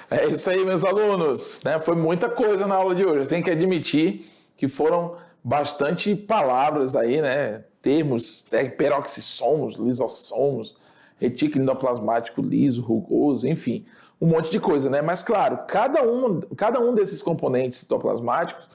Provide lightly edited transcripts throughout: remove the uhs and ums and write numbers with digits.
É isso aí, meus alunos, né? Foi muita coisa na aula de hoje. Tem que admitir que foram bastante palavras aí, né? Termos, peroxissomos, lisossomos, retículo endoplasmático liso, rugoso, enfim, um monte de coisa, né? Mas claro, cada um desses componentes citoplasmáticos,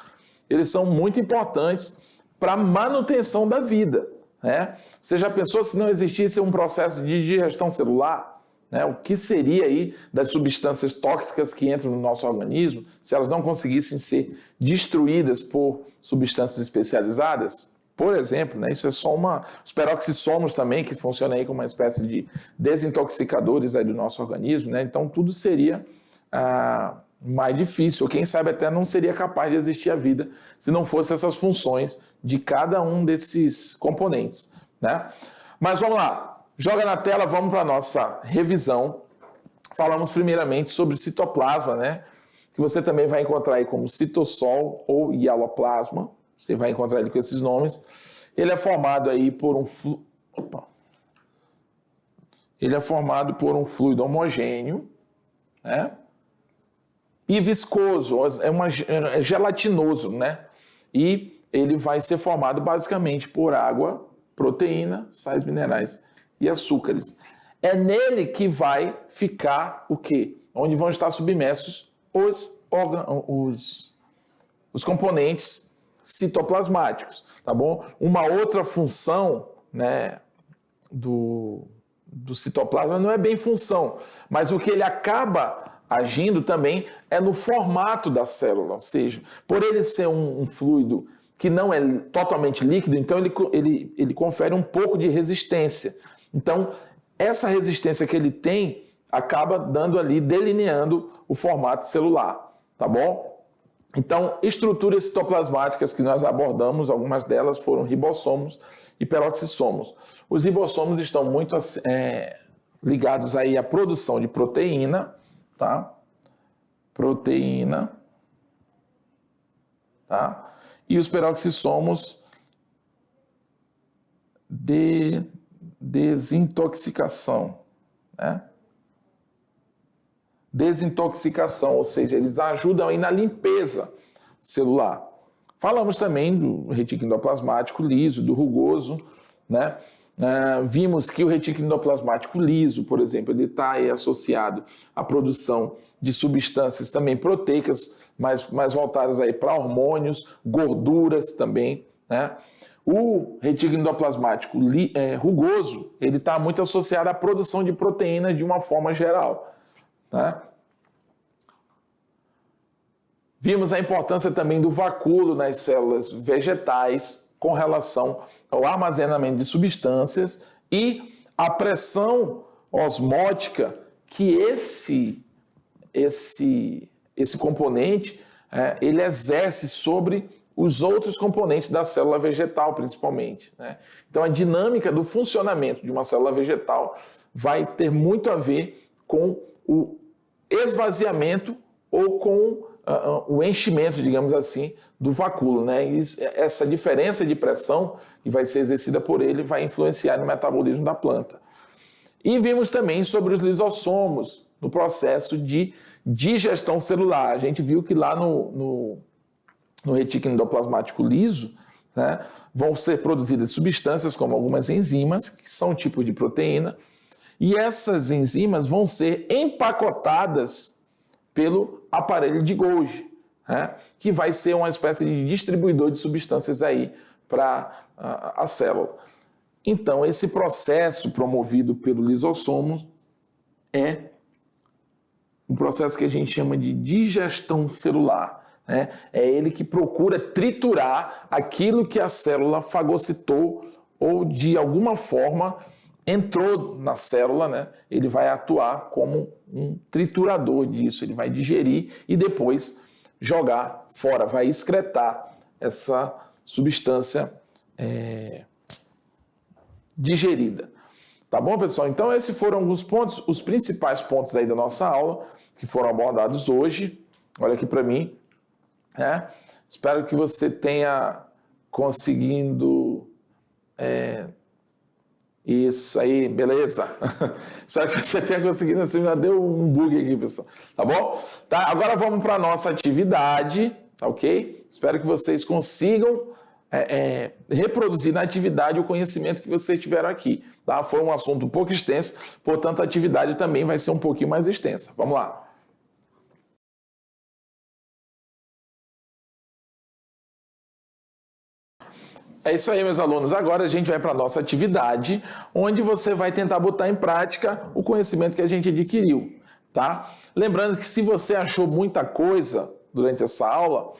eles são muito importantes para a manutenção da vida, né? Você já pensou se não existisse um processo de digestão celular? Né? O que seria aí das substâncias tóxicas que entram no nosso organismo se elas não conseguissem ser destruídas por substâncias especializadas? Por exemplo, né? Isso é só os peroxissomos também, que funcionam aí como uma espécie de desintoxicadores aí do nosso organismo, né? Então tudo seria mais difícil, ou quem sabe até não seria capaz de existir a vida se não fossem essas funções de cada um desses componentes, né? Mas vamos lá. Joga na tela, vamos para a nossa revisão. Falamos primeiramente sobre citoplasma, né? Que você também vai encontrar aí como citossol ou hialoplasma. Você vai encontrar ele com esses nomes. Ele é formado aí por Ele é formado por um fluido homogêneo, né? E viscoso, é gelatinoso, né? E ele vai ser formado basicamente por água, proteína, sais minerais e açúcares. É nele que vai ficar o quê? Onde vão estar submersos os componentes citoplasmáticos, tá bom? Uma outra função, né, do citoplasma não é bem função, mas o que ele acaba agindo também é no formato da célula, ou seja, por ele ser um fluido que não é totalmente líquido, então ele confere um pouco de resistência. Então, essa resistência que ele tem acaba dando ali, delineando o formato celular, tá bom? Então, estruturas citoplasmáticas que nós abordamos, algumas delas foram ribossomos e peroxissomos. Os ribossomos estão muito ligados aí à produção de proteína, tá? Proteína, tá? E os peroxissomos de desintoxicação, né? Desintoxicação, ou seja, eles ajudam aí na limpeza celular. Falamos também do retículo endoplasmático liso, do rugoso, né? Vimos que o retículo endoplasmático liso, por exemplo, ele está aí associado à produção de substâncias também proteicas, mais voltadas aí para hormônios, gorduras também, né? O retículo endoplasmático rugoso, ele está muito associado à produção de proteína de uma forma geral, tá? Vimos a importância também do vacúolo nas células vegetais com relação ao armazenamento de substâncias e a pressão osmótica que esse componente ele exerce sobre os outros componentes da célula vegetal, principalmente, né? Então, a dinâmica do funcionamento de uma célula vegetal vai ter muito a ver com o esvaziamento ou com o enchimento, digamos assim, do vacúolo, né? E essa diferença de pressão que vai ser exercida por ele vai influenciar no metabolismo da planta. E vimos também sobre os lisossomos no processo de digestão celular. A gente viu que lá no retículo endoplasmático liso, né, vão ser produzidas substâncias como algumas enzimas, que são tipos de proteína, e essas enzimas vão ser empacotadas pelo aparelho de Golgi, né, que vai ser uma espécie de distribuidor de substâncias aí para a célula. Então, esse processo promovido pelo lisossomo é um processo que a gente chama de digestão celular. Né? É ele que procura triturar aquilo que a célula fagocitou ou de alguma forma entrou na célula, né? Ele vai atuar como um triturador disso, ele vai digerir e depois jogar fora, vai excretar essa substância digerida. Tá bom, pessoal? Então esses foram alguns pontos, os principais pontos aí da nossa aula que foram abordados hoje. Olha aqui para mim. Espero que você tenha conseguido Isso aí, beleza. Espero que você tenha conseguido. Você já deu um bug aqui, pessoal. Tá bom? Tá, agora vamos para a nossa atividade, tá ok? Espero que vocês consigam reproduzir na atividade o conhecimento que vocês tiveram aqui. Tá? Foi um assunto um pouco extenso, portanto a atividade também vai ser um pouquinho mais extensa. Vamos lá. É isso aí, meus alunos. Agora a gente vai para a nossa atividade, onde você vai tentar botar em prática o conhecimento que a gente adquiriu, tá? Lembrando que se você achou muita coisa durante essa aula,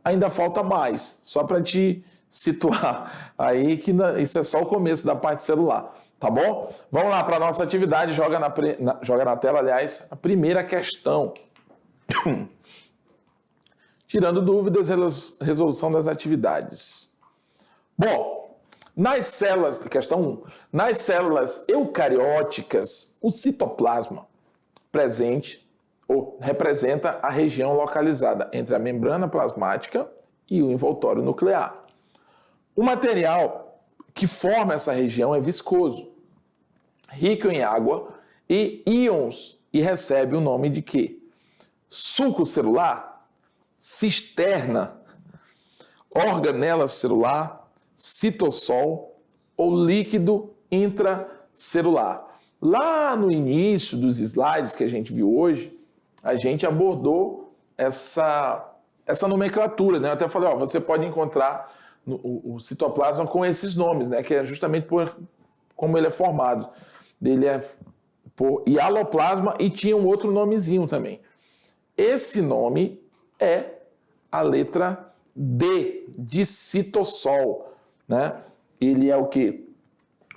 ainda falta mais, só para te situar aí que isso é só o começo da parte celular, tá bom? Vamos lá para a nossa atividade, joga na tela, aliás, a primeira questão. Tirando dúvidas, resolução das atividades. Bom, nas células, questão 1, nas células eucarióticas, o citoplasma presente ou representa a região localizada entre a membrana plasmática e o envoltório nuclear. O material que forma essa região é viscoso, rico em água e íons e recebe o nome de quê? Suco celular, cisterna, organela celular, citossol ou líquido intracelular. Lá no início dos slides que a gente viu hoje, a gente abordou essa nomenclatura, né? Eu até falei, você pode encontrar o citoplasma com esses nomes, né? Que é justamente por como ele é formado. Ele é por hialoplasma e tinha um outro nomezinho também. Esse nome é a letra D, de citossol, né? Ele é o quê?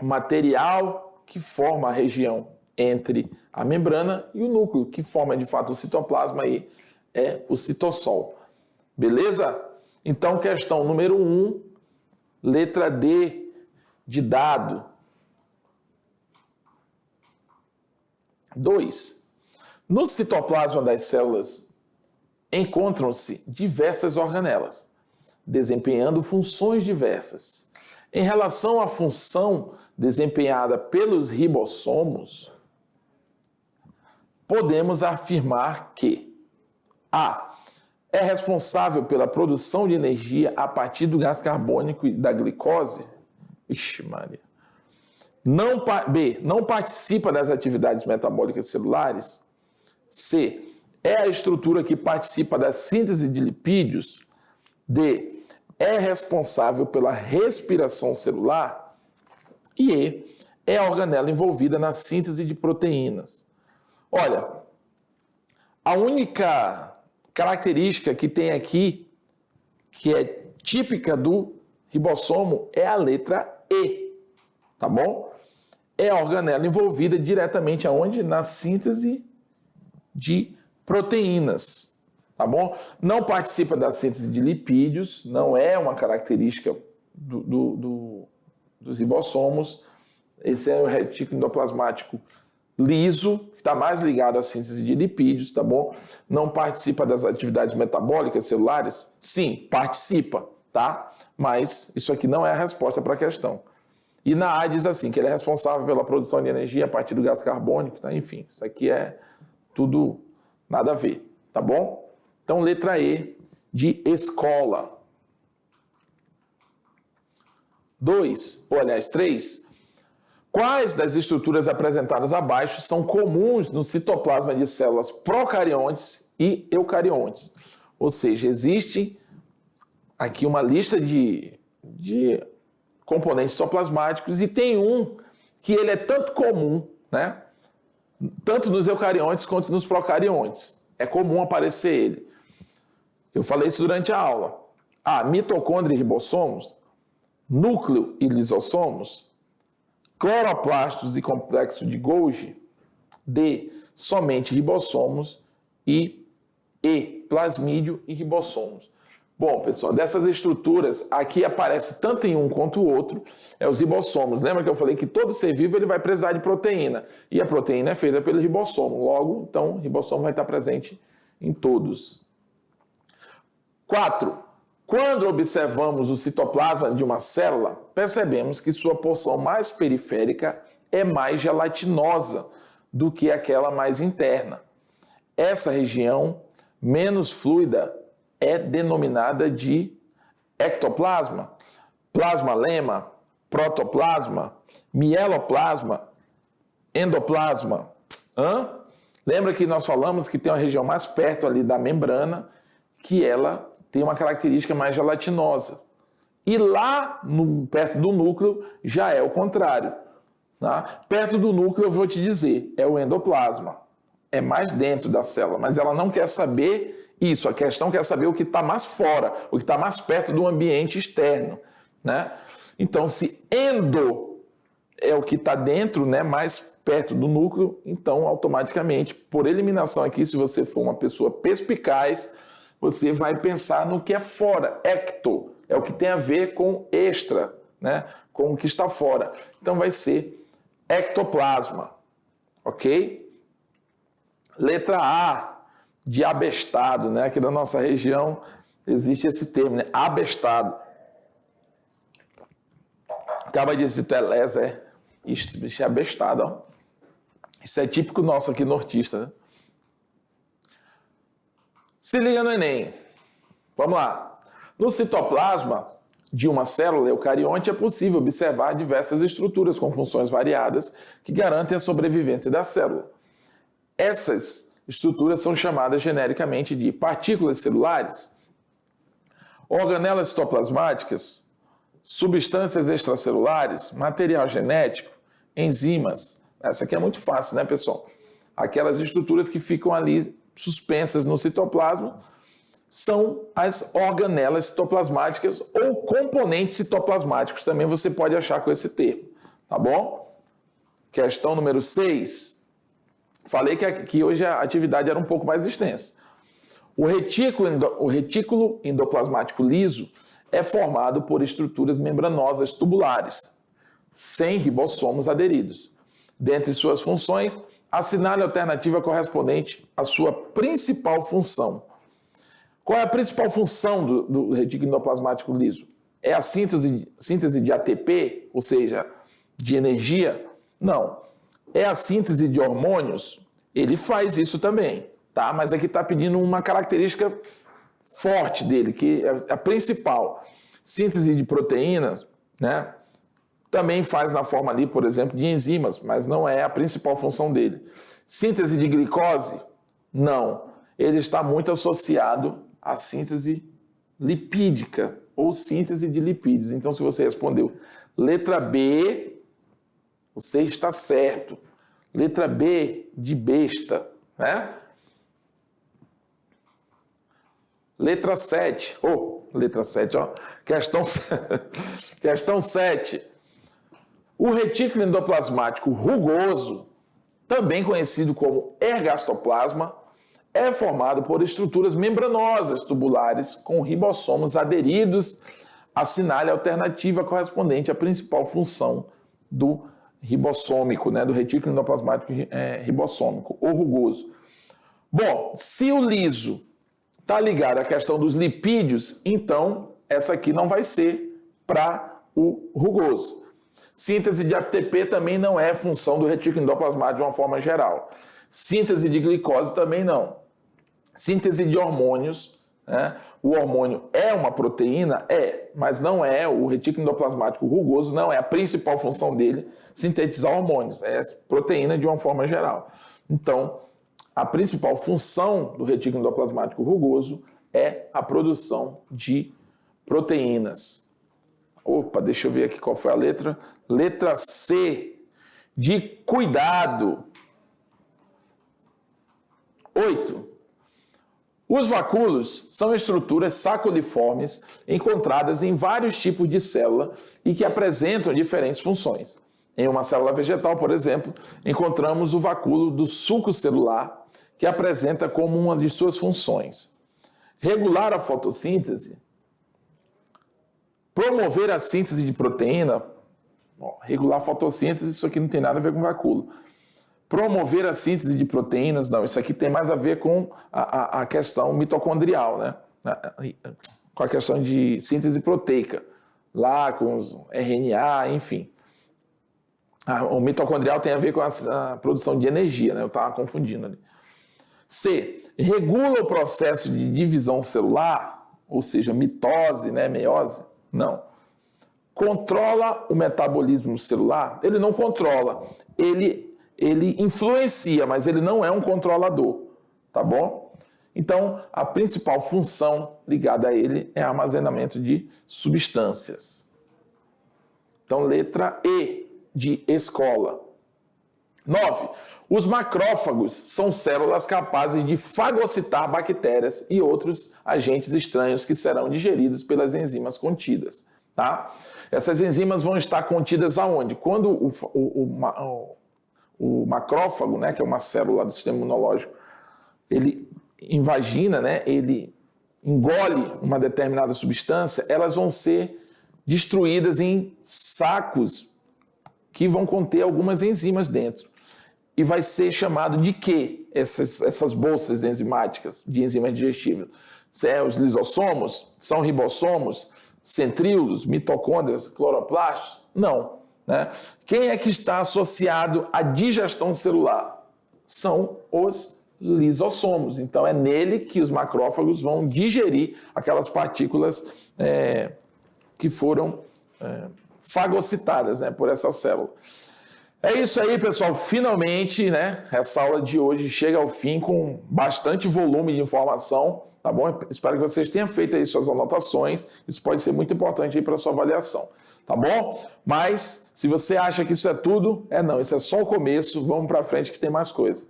O material que forma a região entre a membrana e o núcleo, que forma de fato o citoplasma aí, é o citossol. Beleza? Então, questão número 1, letra D de dado. 2. No citoplasma das células encontram-se diversas organelas, desempenhando funções diversas. Em relação à função desempenhada pelos ribossomos, podemos afirmar que A. É responsável pela produção de energia a partir do gás carbônico e da glicose. Ixi, Maria. B. Não participa das atividades metabólicas celulares. C. É a estrutura que participa da síntese de lipídios. D. É responsável pela respiração celular. E E. É a organela envolvida na síntese de proteínas. Olha, a única característica que tem aqui, que é típica do ribossomo, é a letra E, tá bom? É a organela envolvida diretamente aonde? Na síntese de proteínas, tá bom? Não participa da síntese de lipídios, não é uma característica dos ribossomos. Esse é o retículo endoplasmático liso, que está mais ligado à síntese de lipídios, tá bom? Não participa das atividades metabólicas celulares? Sim, participa, tá? Mas isso aqui não é a resposta para a questão. E na A diz assim, que ele é responsável pela produção de energia a partir do gás carbônico, tá? Enfim, isso aqui é tudo nada a ver, tá bom? Então, letra E de escola. 2, ou aliás, 3. Quais das estruturas apresentadas abaixo são comuns no citoplasma de células procariontes e eucariontes? Ou seja, existe aqui uma lista de componentes citoplasmáticos e tem um que ele é tanto comum, né? Tanto nos eucariontes quanto nos procariontes. É comum aparecer ele. Eu falei isso durante a aula. A. Mitocôndria e ribossomos. Núcleo e lisossomos. Cloroplastos e complexo de Golgi. D. Somente ribossomos. E E. Plasmídio e ribossomos. Bom, pessoal, dessas estruturas, aqui aparece tanto em um quanto o outro, é os ribossomos. Lembra que eu falei que todo ser vivo ele vai precisar de proteína, e a proteína é feita pelo ribossomo. Logo, então, o ribossomo vai estar presente em todos. 4. Quando observamos o citoplasma de uma célula, percebemos que sua porção mais periférica é mais gelatinosa do que aquela mais interna. Essa região menos fluida é denominada de ectoplasma, plasmalema, protoplasma, mieloplasma, endoplasma. Lembra que nós falamos que tem uma região mais perto ali da membrana, que ela tem uma característica mais gelatinosa. E lá, perto do núcleo, já é o contrário. Tá? Perto do núcleo, eu vou te dizer, é o endoplasma. É mais dentro da célula, mas ela não quer saber isso. A questão quer saber o que está mais fora, o que está mais perto do ambiente externo. Né? Então, se endo é o que está dentro, né, mais perto do núcleo, então, automaticamente, por eliminação aqui, se você for uma pessoa perspicaz, você vai pensar no que é fora. Ecto é o que tem a ver com extra, né? Com o que está fora. Então vai ser ectoplasma, ok? Letra A, de abestado, né? Aqui na nossa região existe esse termo, né? Abestado. Acaba de dizer, tu é lesa, é? Isso é abestado, ó. Isso é típico nosso aqui nortista, né? Se liga no Enem. Vamos lá. No citoplasma de uma célula eucarionte é possível observar diversas estruturas com funções variadas que garantem a sobrevivência da célula. Essas estruturas são chamadas genericamente de partículas celulares, organelas citoplasmáticas, substâncias extracelulares, material genético, enzimas. Essa aqui é muito fácil, né, pessoal? Aquelas estruturas que ficam ali suspensas no citoplasma são as organelas citoplasmáticas ou componentes citoplasmáticos, também você pode achar com esse termo, tá bom? Questão número 6. Falei que hoje a atividade era um pouco mais extensa. O retículo endoplasmático liso é formado por estruturas membranosas tubulares, sem ribossomos aderidos. Dentre suas funções, assinale a alternativa correspondente à sua principal função. Qual é a principal função do retículo endoplasmático liso? É a síntese de ATP, ou seja, de energia? Não. É a síntese de hormônios? Ele faz isso também, tá? Mas aqui está pedindo uma característica forte dele, que é a principal. Síntese de proteínas, né? Também faz na forma ali, por exemplo, de enzimas, mas não é a principal função dele. Síntese de glicose? Não. Ele está muito associado à síntese lipídica ou síntese de lipídios. Então, se você respondeu letra B, você está certo. Letra B de besta, né? Letra 7. Letra 7, ó. Questão 7. O retículo endoplasmático rugoso, também conhecido como ergastoplasma, é formado por estruturas membranosas tubulares com ribossomos aderidos. Assinale a alternativa correspondente à principal função do ribossômico, né, do retículo endoplasmático ribossômico ou rugoso. Bom, se o liso está ligado à questão dos lipídios, então essa aqui não vai ser para o rugoso. Síntese de ATP também não é função do retículo endoplasmático de uma forma geral. Síntese de glicose também não. Síntese de hormônios, né? O hormônio é uma proteína? É, mas não é. O retículo endoplasmático rugoso não é a principal função dele sintetizar hormônios. É proteína de uma forma geral. Então, a principal função do retículo endoplasmático rugoso é a produção de proteínas. Opa, deixa eu ver aqui qual foi a letra. Letra C, de cuidado. 8. Os vacúolos são estruturas saculiformes encontradas em vários tipos de célula e que apresentam diferentes funções. Em uma célula vegetal, por exemplo, encontramos o vacúolo do suco celular, que apresenta como uma de suas funções regular a fotossíntese, promover a síntese de proteína. Regular a fotossíntese, isso aqui não tem nada a ver com vacúolo. Promover a síntese de proteínas, não, isso aqui tem mais a ver com a questão mitocondrial, né? com a questão de síntese proteica, lá com os RNA, enfim. O mitocondrial tem a ver com a produção de energia, né? Eu estava confundindo ali. C. Regula o processo de divisão celular, ou seja, mitose, né? Meiose? Não. Controla o metabolismo celular? Ele não controla. Ele influencia, mas ele não é um controlador, tá bom? Então, a principal função ligada a ele é armazenamento de substâncias. Então, letra E, de escola. 9. Os macrófagos são células capazes de fagocitar bactérias e outros agentes estranhos que serão digeridos pelas enzimas contidas. Tá? Essas enzimas vão estar contidas aonde? Quando o macrófago, né, que é uma célula do sistema imunológico, ele invagina, né, ele engole uma determinada substância, elas vão ser destruídas em sacos que vão conter algumas enzimas dentro. E vai ser chamado de quê? Essas bolsas enzimáticas de enzimas digestíveis. São os lisossomos? São ribossomos? Centríolos? Mitocôndrias? Cloroplastos? Não. Né? Quem é que está associado à digestão celular? São os lisossomos. Então é nele que os macrófagos vão digerir aquelas partículas que foram fagocitadas, né, por essa célula. É isso aí, pessoal. Finalmente, né, essa aula de hoje chega ao fim com bastante volume de informação, tá bom? Espero que vocês tenham feito aí suas anotações. Isso pode ser muito importante aí para a sua avaliação, tá bom? Mas, se você acha que isso é tudo, não. Isso é só o começo. Vamos para frente que tem mais coisa.